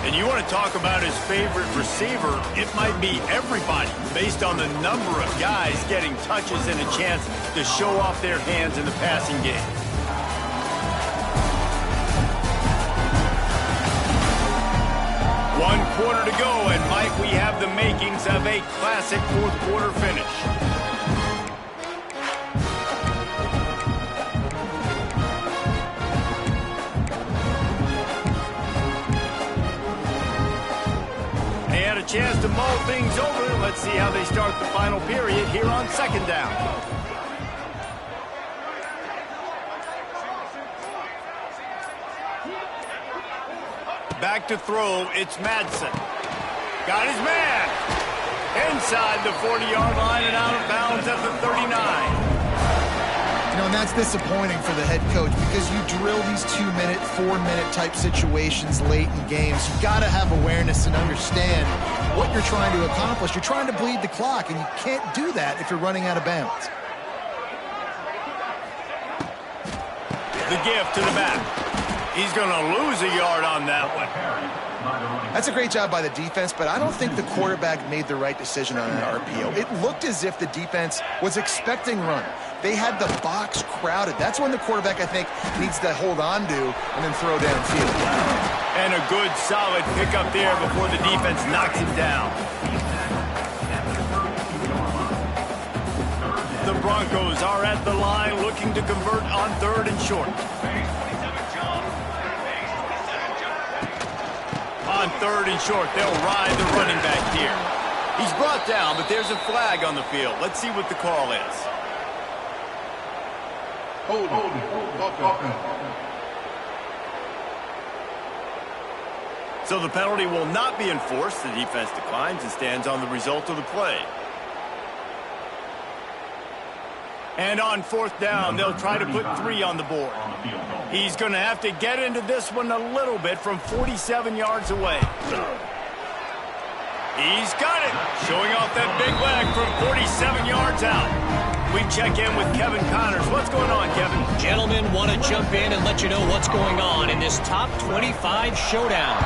And you want to talk about his favorite receiver, it might be everybody based on the number of guys getting touches and a chance to show off their hands in the passing game. One quarter to go, and Mike, we have the makings of a classic 4th quarter finish. Chance to mull things over. Let's see how they start the final period here on 2nd down. Back to throw, it's Madsen. Got his man. Inside the 40-yard line and out of bounds at the 39. You know, and that's disappointing for the head coach because you drill these 2-minute, 4-minute type situations late in games. You've got to have awareness and understand what you're trying to accomplish. You're trying to bleed the clock, and you can't do that if you're running out of bounds. The give to the back. He's going to lose a yard on that one. That's a great job by the defense, but I don't think the quarterback made the right decision on that RPO. It looked as if the defense was expecting run. They had the box crowded. That's when the quarterback, I think, needs to hold on to and then throw downfield. And a good, solid pickup there before the defense knocks him down. The Broncos are at the line looking to convert on 3rd and short. On 3rd and short, they'll ride the running back here. He's brought down, but there's a flag on the field. Let's see what the call is. So the penalty will not be enforced. The defense declines and stands on the result of the play. And on 4th down, they'll try to put 3 on the board. He's going to have to get into this one a little bit from 47 yards away. He's got it, showing off that big leg from 47 yards out. We check in with Kevin Connors. What's going on, Kevin? Gentlemen, want to jump in and let you know what's going on in this top 25 showdown.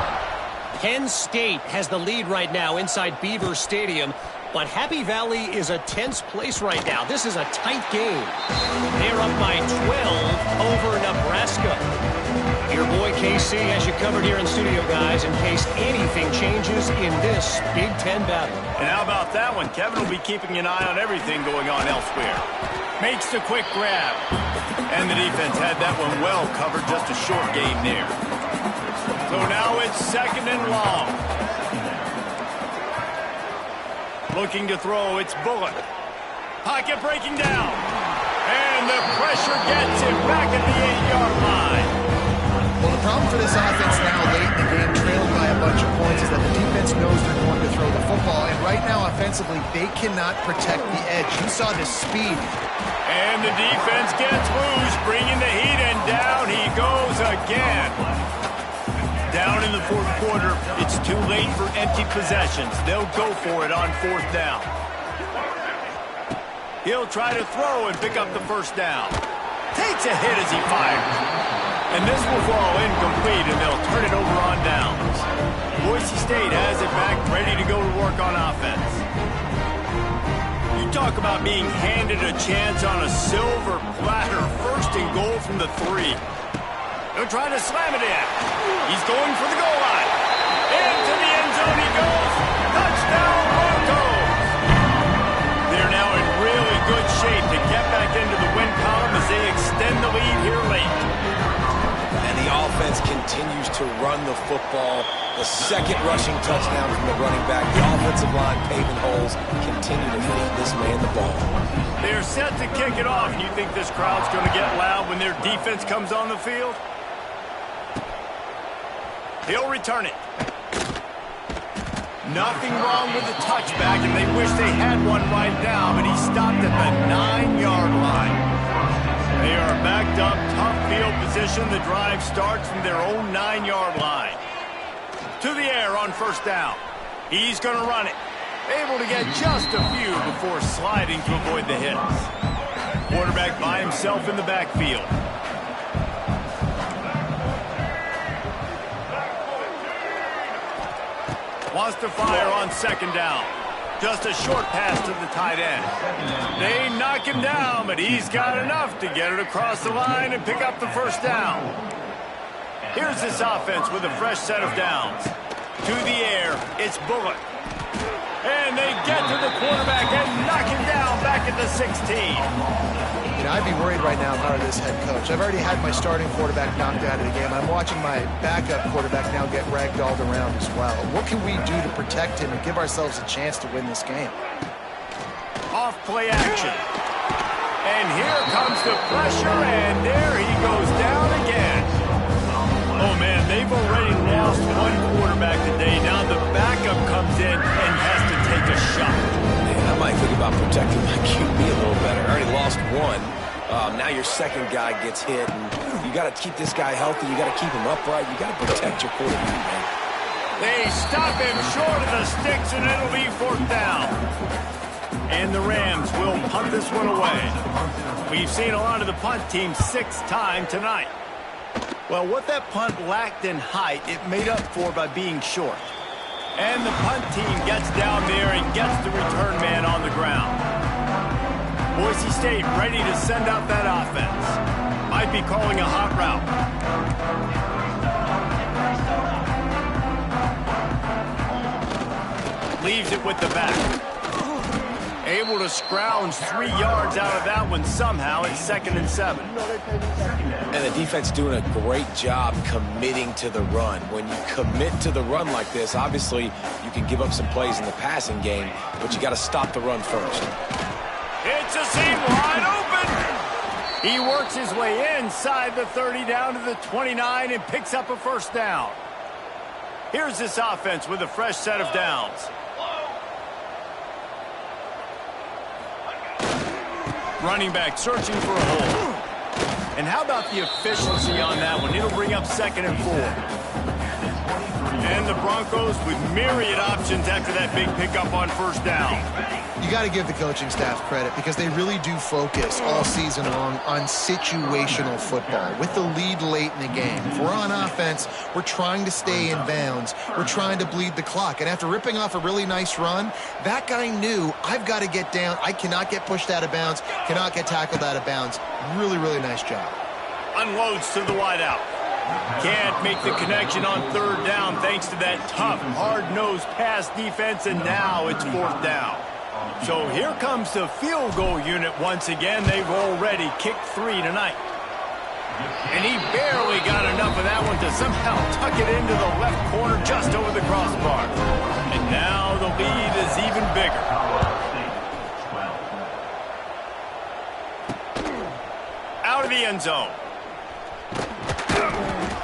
Penn State has the lead right now inside Beaver Stadium, but Happy Valley is a tense place right now. This is a tight game. They're up by 12 over Nebraska. Your boy KC has you covered here in studio, guys, in case anything changes in this Big Ten battle. And how about that one? Kevin will be keeping an eye on everything going on elsewhere. Makes the quick grab. And the defense had that one well covered, just a short game there. So now it's 2nd and long. Looking to throw, it's Bullock. Pocket breaking down. And the pressure gets him back at the 8-yard line. Well, the problem for this offense now late in the game, trailed by a bunch of points, is that the defense knows they're going to throw the football. And right now, offensively, they cannot protect the edge. You saw the speed. And the defense gets loose, bringing the heat, and down he goes again. Down in the 4th quarter, it's too late for empty possessions. They'll go for it on 4th down. He'll try to throw and pick up the 1st down. Takes a hit as he fires. And this will fall incomplete, and they'll turn it over on downs. Boise State has it back, ready to go to work on offense. You talk about being handed a chance on a silver platter. 1st and goal from the 3. They're trying to slam it in. He's going for the goal line. Into the end zone he goes. Touchdown, Broncos! They're now in really good shape to get back into the win column as they extend the lead here late. And the offense continues to run the football. The 2nd rushing touchdown from the running back. The offensive line paving holes. Continue to feed this man the ball. They're set to kick it off. You think this crowd's going to get loud when their defense comes on the field? He'll return it. Nothing wrong with the touchback, and they wish they had one right now, but he stopped at the 9-yard line. They are backed up, tough field position. The drive starts from their own 9-yard line. To the air on 1st down. He's going to run it. Able to get just a few before sliding to avoid the hits. Quarterback by himself in the backfield. Wants to fire on 2nd down. Just a short pass to the tight end. They knock him down, but he's got enough to get it across the line and pick up the 1st down. Here's this offense with a fresh set of downs. To the air, it's Bullock. And they get to the quarterback and knock him down back at the 16. You know, I'd be worried right now if I were this head coach. I've already had my starting quarterback knocked out of the game. I'm watching my backup quarterback now get ragdolled around as well. What can we do to protect him and give ourselves a chance to win this game? Off play action. And here comes the pressure, and there he goes down again. Oh, man, they've already lost one quarterback today. Now the backup comes in and has to take a shot. Man, I might think about protecting my QB a little better. I already lost one. Now your 2nd guy gets hit, and you got to keep this guy healthy. You got to keep him upright. You got to protect your quarterback, man. They stop him short of the sticks, and it'll be 4th down. And the Rams will punt this one away. We've seen a lot of the punt team 6 times tonight. Well, what that punt lacked in height, it made up for by being short. And the punt team gets down there and gets the return man on the ground. Boise State ready to send out that offense. Might be calling a hot route. Leaves it with the back. Able to scrounge 3 yards out of that one somehow at 2nd and 7. And the defense doing a great job committing to the run. When you commit to the run like this, obviously you can give up some plays in the passing game, but you got to stop the run first. It's a seam wide open. He works his way inside the 30 down to the 29 and picks up a first down. Here's this offense with a fresh set of downs. Running back searching for a hole. And how about the efficiency on that one? It'll bring up 2nd and 4. And the Broncos with myriad options after that big pickup on first down. You got to give the coaching staff credit because they really do focus all season long on situational football. With the lead late in the game, if we're on offense, we're trying to stay in bounds. We're trying to bleed the clock. And after ripping off a really nice run, that guy knew, I've got to get down. I cannot get pushed out of bounds, cannot get tackled out of bounds. Really, really nice job. Unloads to the wideout. Can't make the connection on 3rd down thanks to that tough, hard-nosed pass defense, and now it's 4th down. So here comes the field goal unit once again. They've already kicked 3 tonight. And he barely got enough of that one to somehow tuck it into the left corner just over the crossbar. And now the lead is even bigger. Out of the end zone.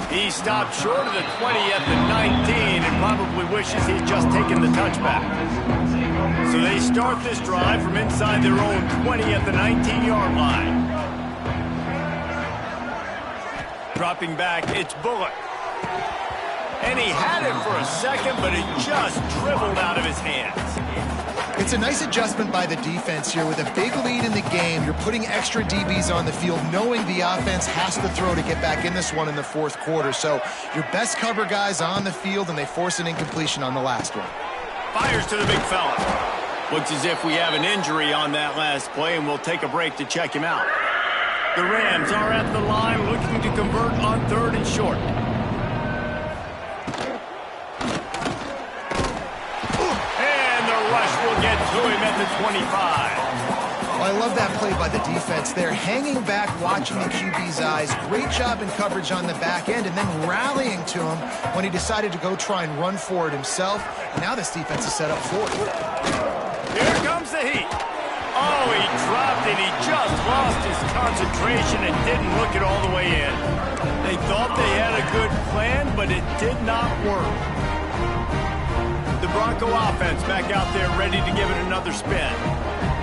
He stopped short of the 20 at the 19 and probably wishes he'd just taken the touchback. So they start this drive from inside their own 20 at the 19-yard line. Dropping back, it's Bullock. And he had it for a second, but it just dribbled out of his hands. It's a nice adjustment by the defense here. With a big lead in the game, you're putting extra DBs on the field, knowing the offense has to throw to get back in this one in the 4th quarter. So your best cover guys on the field, and they force an incompletion on the last one. Fires to the big fella. Looks as if we have an injury on that last play, and we'll take a break to check him out. The Rams are at the line looking to convert on 3rd and short. Will get to him at the 25. Well, I love that play by the defense there. Hanging back, watching the QB's eyes. Great job in coverage on the back end, and then rallying to him when he decided to go try and run for it himself. And now this defense is set up for it. Here comes the heat. Oh, he dropped it. He just lost his concentration and didn't look it all the way in. They thought they had a good plan, but it did not work. The Bronco offense back out there ready to give it another spin.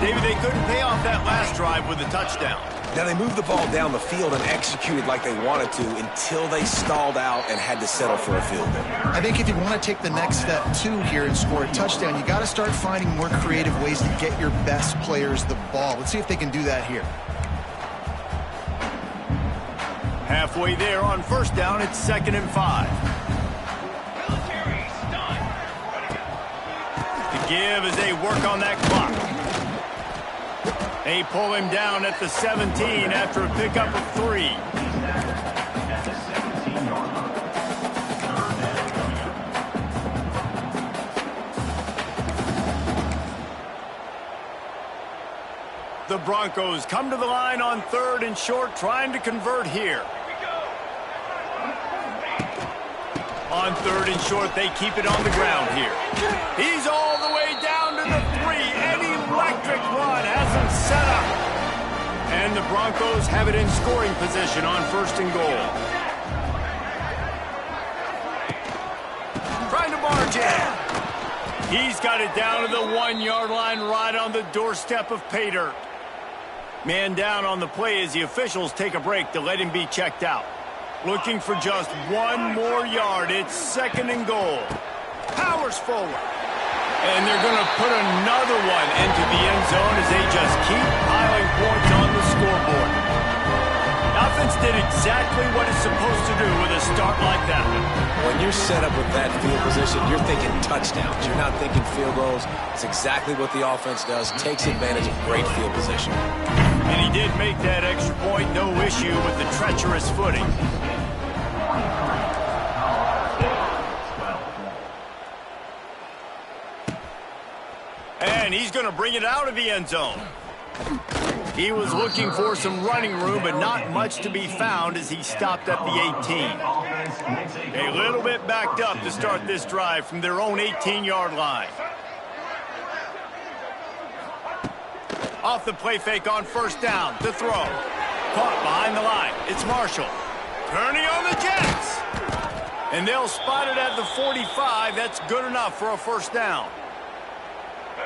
David, they couldn't pay off that last drive with a touchdown. Now they moved the ball down the field and executed like they wanted to until they stalled out and had to settle for a field goal. I think if you want to take the next step too here and score a touchdown, you got to start finding more creative ways to get your best players the ball. Let's see if they can do that here. Halfway there on first down, it's 2nd and 5. Give as they work on that clock. They pull him down at the 17 after a pickup of 3. The Broncos come to the line on 3rd and short, trying to convert here. On 3rd and short, they keep it on the ground here. He's all the way down to the 3. An electric run has him set up. And the Broncos have it in scoring position on 1st and goal. Trying to barge in. He's got it down to the 1-yard line right on the doorstep of pay dirt. Man down on the play as the officials take a break to let him be checked out. Looking for just 1 more yard. It's 2nd and goal. Powers forward. And they're going to put another one into the end zone as they just keep piling points on the scoreboard. defense did exactly what it's supposed to do with a start like that one. When you're set up with that field position, you're thinking touchdowns. You're not thinking field goals. It's exactly what the offense does. Takes advantage of great field position. And he did make that extra point, no issue with the treacherous footing. And he's going to bring it out of the end zone. He was looking for some running room, but not much to be found as he stopped at the 18. A little bit backed up to start this drive from their own 18-yard line. Off the play fake on first down, to throw. Caught behind the line. It's Marshall. Turning on the Jets. And they'll spot it at the 45. That's good enough for a first down.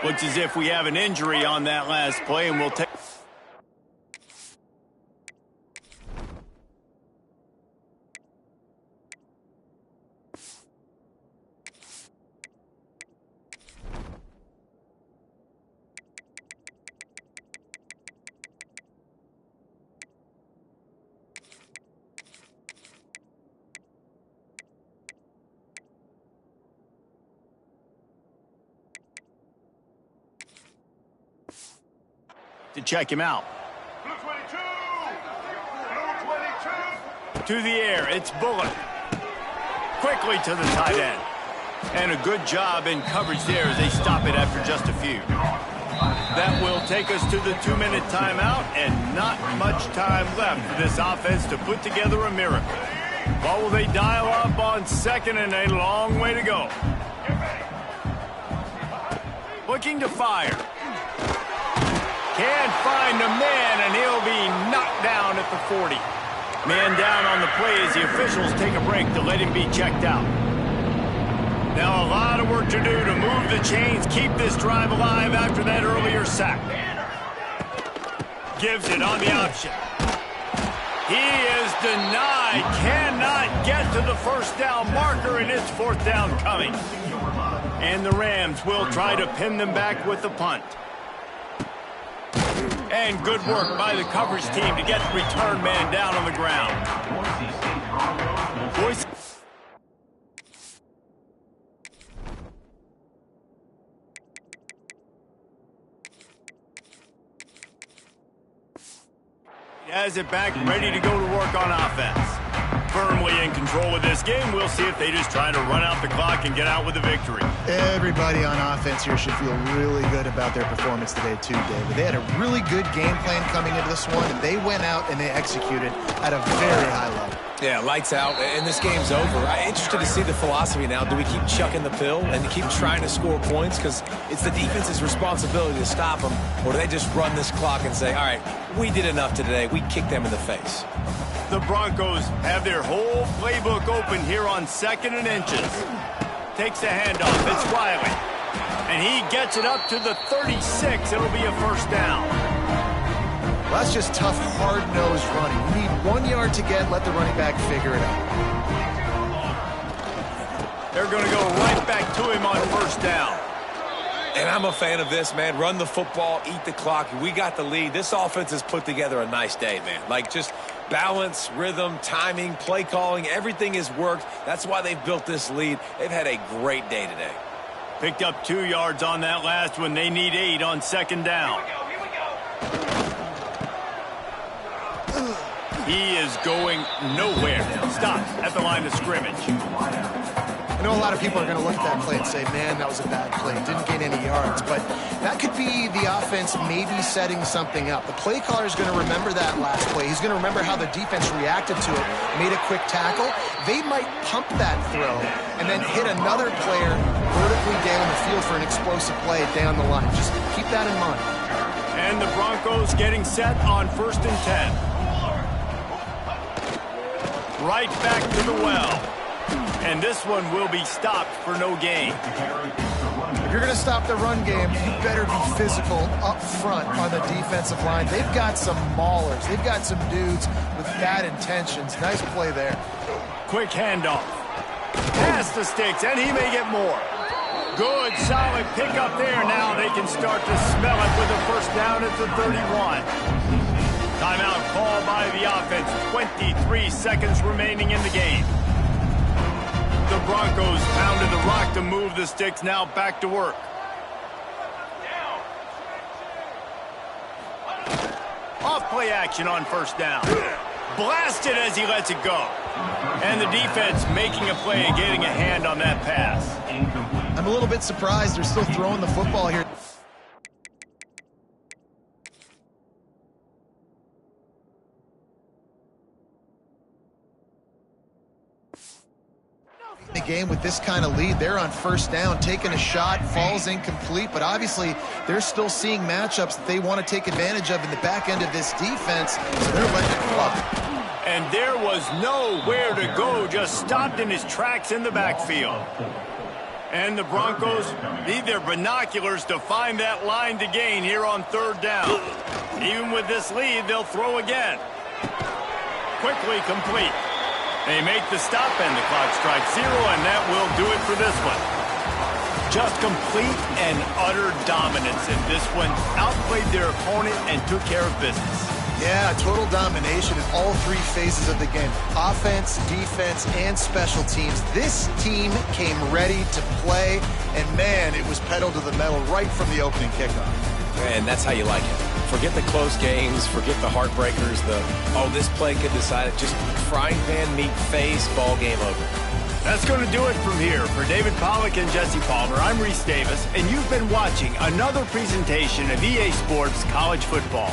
Looks as if we have an injury on that last play, and we'll take... to check him out. Blue 22! Blue 22! To the air, it's Bullock. Quickly to the tight end. And a good job in coverage there as they stop it after just a few. That will take us to the 2-minute timeout, and not much time left for this offense to put together a miracle. What will they dial up on second, and a long way to go? Looking to fire. Can't find a man, and he'll be knocked down at the 40. Man down on the play as the officials take a break to let him be checked out. Now a lot of work to do to move the chains, keep this drive alive after that earlier sack. Gives it on the option. He is denied, cannot get to the first down marker, and it's fourth down coming. And the Rams will try to pin them back with the punt. And good work by the coverage team to get the return man down on the ground. Boise. Has it back, ready to go to work on offense. Firmly in control of this game. We'll see if they just try to run out the clock and get out with a victory. Everybody on offense here should feel really good about their performance today too, David. They had a really good game plan coming into this one, and they went out and they executed at a very high level. Yeah, lights out, and this game's over. I'm interested to see the philosophy now. Do we keep chucking the pill and keep trying to score points? Because it's the defense's responsibility to stop them. Or do they just run this clock and say, all right, we did enough today. We kicked them in the face. The Broncos have their whole playbook open here on second and inches. Takes the handoff. It's Riley. And he gets it up to the 36. It'll be a first down. Well, that's just tough, hard-nosed running. You need 1 yard to get, let the running back figure it out. They're going to go right back to him on first down. And I'm a fan of this, man. Run the football, eat the clock. We got the lead. This offense has put together a nice day, man. Like, just balance, rhythm, timing, play calling, everything has worked. That's why they've built this lead. They've had a great day today. Picked up 2 yards on that last one. They need 8 on second down. He is going nowhere. Stops at the line of scrimmage. I know a lot of people are going to look at that play and say, man, that was a bad play. Didn't gain any yards. But that could be the offense maybe setting something up. The play caller is going to remember that last play. He's going to remember how the defense reacted to it, made a quick tackle. They might pump that throw and then hit another player vertically down the field for an explosive play down the line. Just keep that in mind. And the Broncos getting set on 1st and 10. Right back to the well. And this one will be stopped for no gain. If you're going to stop the run game, you better be physical up front on the defensive line. They've got some maulers. They've got some dudes with bad intentions. Nice play there. Quick handoff. Past the sticks, and he may get more. Good, solid pickup there. Now they can start to smell it with a first down at the 31. Timeout called by the offense. 23 seconds remaining in the game. The Broncos pounded the rock to move the sticks. Now back to work. Off play action on first down. Blasted as he lets it go. And the defense making a play and getting a hand on that pass. I'm a little bit surprised they're still throwing the football here. The game with this kind of lead, they're on first down, taking a shot, falls incomplete, but obviously they're still seeing matchups that they want to take advantage of in the back end of this defense, so they're letting it fly. And there was nowhere to go, just stopped in his tracks in the backfield. And the Broncos need their binoculars to find that line to gain here on third down. Even with this lead, they'll throw again. Quickly complete. They make the stop and the clock strikes 0, and that will do it for this one. Just complete and utter dominance in this one. Outplayed their opponent and took care of business. Yeah, total domination in all three phases of the game. Offense, defense, and special teams. This team came ready to play, and man, it was pedal to the metal right from the opening kickoff. And that's how you like it. Forget the close games, forget the heartbreakers, this play could decide it. Just frying pan, meat face, ball game over. That's going to do it from here. For David Pollack and Jesse Palmer, I'm Reese Davis, and you've been watching another presentation of EA Sports College Football.